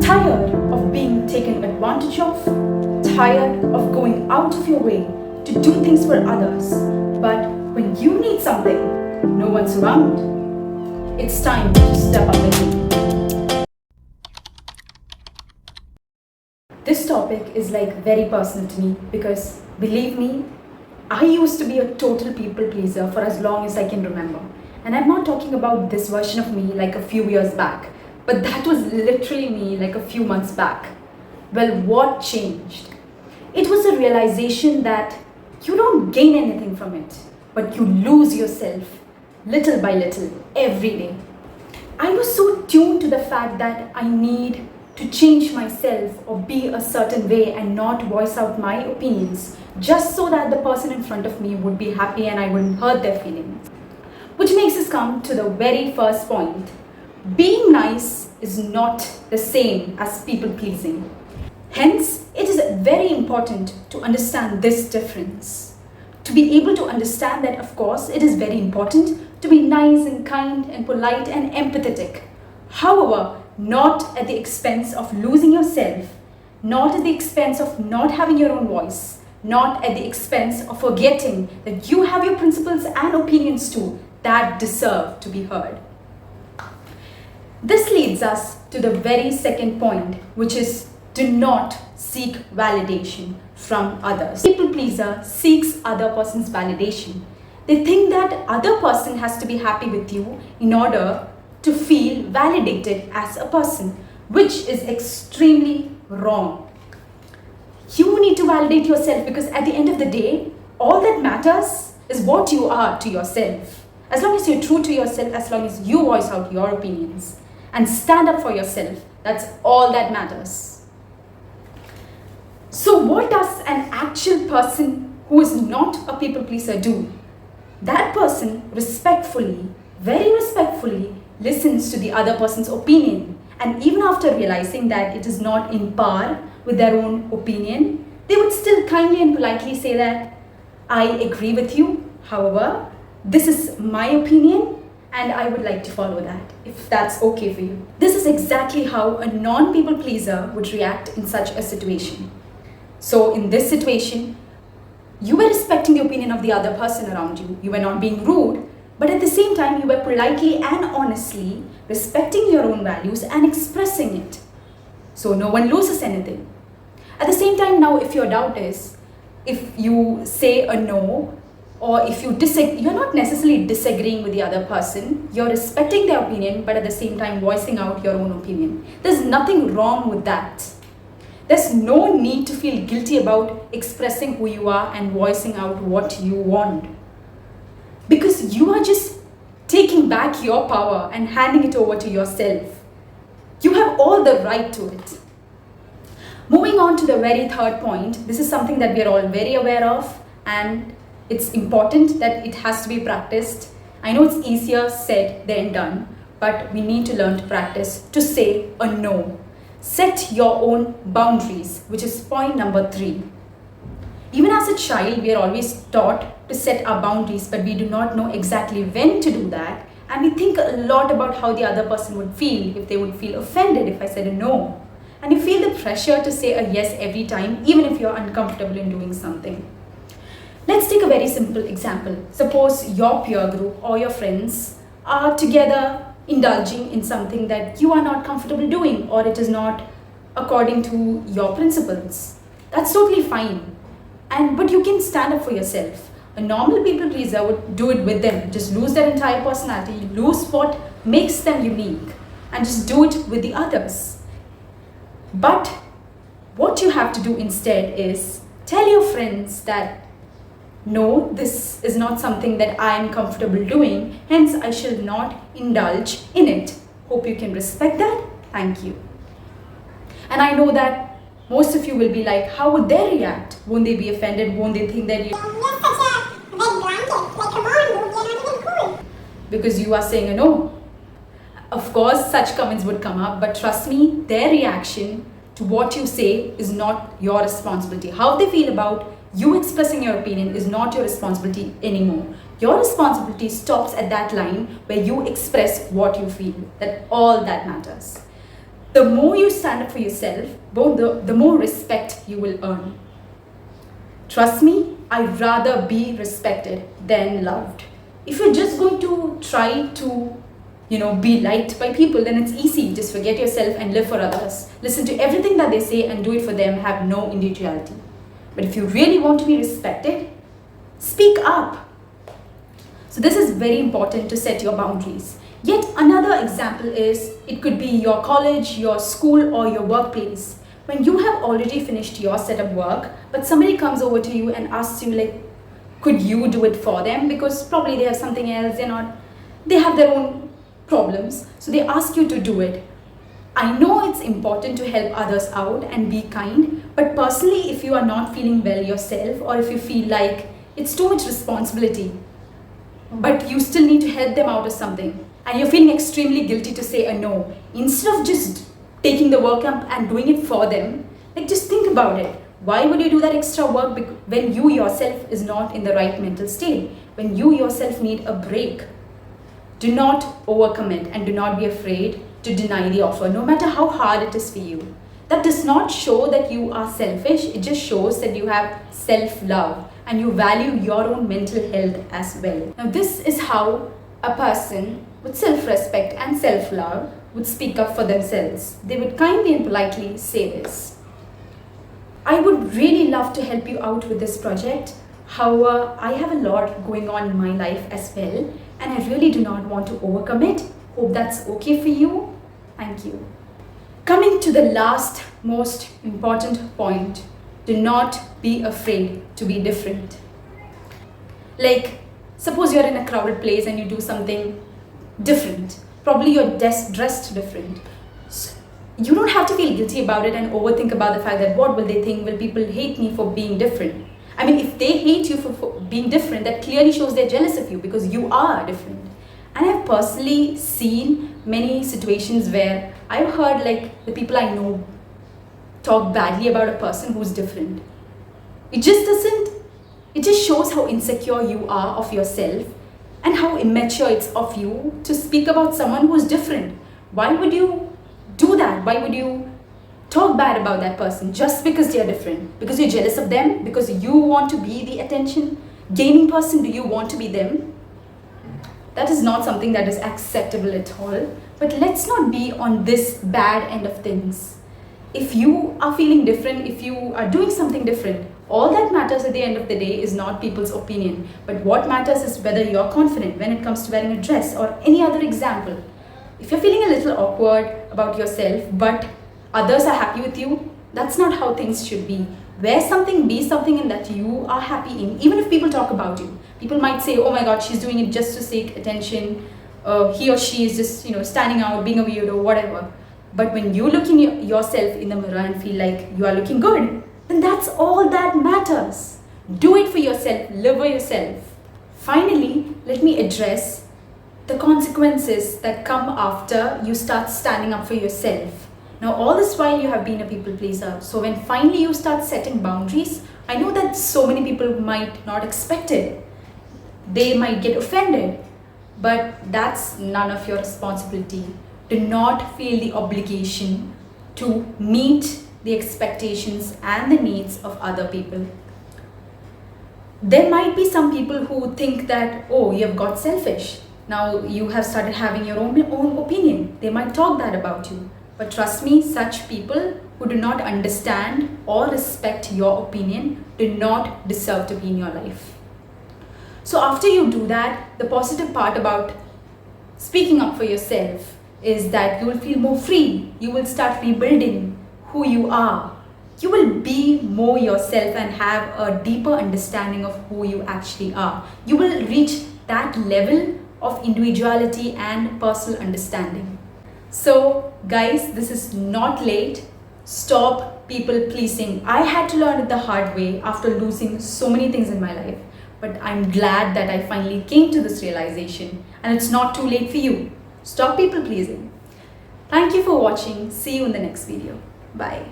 Tired of being taken advantage of, tired of going out of your way to do things for others, but when you need something, no one's around. It's time to step up again. This topic is very personal to me because believe me, I used to be a total people pleaser for as long as I can remember. And I'm not talking about this version of me a few years back, but that was literally me a few months back. Well, what changed? It was a realization that you don't gain anything from it, but you lose yourself little by little every day. I was so tuned to the fact that I need to change myself or be a certain way and not voice out my opinions just so that the person in front of me would be happy and I wouldn't hurt their feelings. Which makes us come to the very first point. Being nice is not the same as people pleasing. Hence, it is very important to understand this difference. To be able to understand that, of course, it is very important to be nice and kind and polite and empathetic. However, not at the expense of losing yourself, not at the expense of not having your own voice, not at the expense of forgetting that you have your principles and opinions too that deserve to be heard. This leads us to the very second point, which is do not seek validation from others. People pleaser seeks other person's validation. They think that other person has to be happy with you in order to feel validated as a person, which is extremely wrong. You need to validate yourself because at the end of the day, all that matters is what you are to yourself. As long as you're true to yourself, as long as you voice out your opinions and stand up for yourself, that's all that matters. So what does an actual person who is not a people pleaser do? That person respectfully, very respectfully, listens to the other person's opinion, and even after realizing that it is not in par with their own opinion, they would still kindly and politely say that I agree with you, however, this is my opinion and I would like to follow that, if that's okay for you. This is exactly how a non-people pleaser would react in such a situation. So in this situation, you were respecting the opinion of the other person around you. You were not being rude, but at the same time, you were politely and honestly respecting your own values and expressing it. So no one loses anything. At the same time, now if your doubt is, if you say a no, or if you disagree, you're not necessarily disagreeing with the other person, you're respecting their opinion, but at the same time voicing out your own opinion. There's nothing wrong with that. There's no need to feel guilty about expressing who you are and voicing out what you want. Because you are just taking back your power and handing it over to yourself. You have all the right to it. Moving on to the very third point, this is something that we are all very aware of, and it's important that it has to be practiced. I know it's easier said than done, but we need to learn to practice to say a no. Set your own boundaries, which is point number 3. Even as a child, we are always taught to set our boundaries, but we do not know exactly when to do that. And we think a lot about how the other person would feel, if they would feel offended if I said a no. And you feel the pressure to say a yes every time, even if you're uncomfortable in doing something. Let's take a very simple example. Suppose your peer group or your friends are together indulging in something that you are not comfortable doing, or it is not according to your principles. That's totally fine. But you can stand up for yourself. A normal people pleaser would do it with them, just lose their entire personality, lose what makes them unique, and just do it with the others. But what you have to do instead is tell your friends that no, this is not something that I am comfortable doing, hence I shall not indulge in it. Hope you can respect that. Thank you. And I know that most of you will be like, how would they react? Won't they be offended? Won't they think that you... Because you are saying a no. Of course, such comments would come up, but trust me, their reaction to what you say is not your responsibility. How they feel about you expressing your opinion is not your responsibility anymore. Your responsibility stops at that line where you express what you feel. That's all that matters. The more you stand up for yourself, the more respect you will earn. Trust me, I'd rather be respected than loved. If you're just going to try to, be liked by people, then it's easy. Just forget yourself and live for others. Listen to everything that they say and do it for them. Have no individuality. But if you really want to be respected, speak up. So this is very important to set your boundaries. Yet another example is, it could be your college, your school, or your workplace. When you have already finished your set of work, but somebody comes over to you and asks you, could you do it for them? Because probably they have something else, they have their own problems. So they ask you to do it. I know it's important to help others out and be kind, but personally, if you are not feeling well yourself, or if you feel like it's too much responsibility, but you still need to help them out or something, and you're feeling extremely guilty to say a no, instead of just taking the work up and doing it for them, just think about it. Why would you do that extra work when you yourself is not in the right mental state? When you yourself need a break? Do not overcommit and do not be afraid to deny the offer, no matter how hard it is for you. That does not show that you are selfish. It just shows that you have self-love and you value your own mental health as well. Now, this is how a person with self-respect and self-love would speak up for themselves. They would kindly and politely say this: I would really love to help you out with this project. However, I have a lot going on in my life as well, and I really do not want to overcommit. Hope that's okay for you. Thank you. Coming to the last most important point, do not be afraid to be different. Suppose you're in a crowded place and you do something different. Probably you're dressed different. So you don't have to feel guilty about it and overthink about the fact that what will they think? Will people hate me for being different? I mean, if they hate you for being different, that clearly shows they're jealous of you because you are different. And I've personally seen many situations where I've heard the people I know talk badly about a person who's different. It just shows how insecure you are of yourself and how immature it's of you to speak about someone who's different. Why would you do that? Why would you talk bad about that person just because they're different? Because you're jealous of them? Because you want to be the attention-gaining person? Do you want to be them? That is not something that is acceptable at all. But let's not be on this bad end of things. If you are feeling different, if you are doing something different, all that matters at the end of the day is not people's opinion. But what matters is whether you're confident when it comes to wearing a dress or any other example. If you're feeling a little awkward about yourself, but others are happy with you, that's not how things should be. Wear something, be something in that you are happy in. Even if people talk about you, people might say, oh my God, she's doing it just to seek attention. He or she is just, standing out, being a weirdo, whatever. But when you look in yourself in the mirror and feel like you are looking good, then that's all that matters. Do it for yourself, live for yourself. Finally, let me address the consequences that come after you start standing up for yourself. Now, all this while you have been a people pleaser. So when finally you start setting boundaries, I know that so many people might not expect it. They might get offended, but that's none of your responsibility. Do not feel the obligation to meet the expectations and the needs of other people. There might be some people who think that, oh, you have got selfish. Now you have started having your own opinion. They might talk that about you. But trust me, such people who do not understand or respect your opinion do not deserve to be in your life. So after you do that, the positive part about speaking up for yourself is that you will feel more free. You will start rebuilding who you are. You will be more yourself and have a deeper understanding of who you actually are. You will reach that level of individuality and personal understanding. So guys, this is not late. Stop people pleasing. I had to learn it the hard way after losing so many things in my life. But I'm glad that I finally came to this realization, and it's not too late for you. Stop people pleasing. Thank you for watching. See you in the next video. Bye.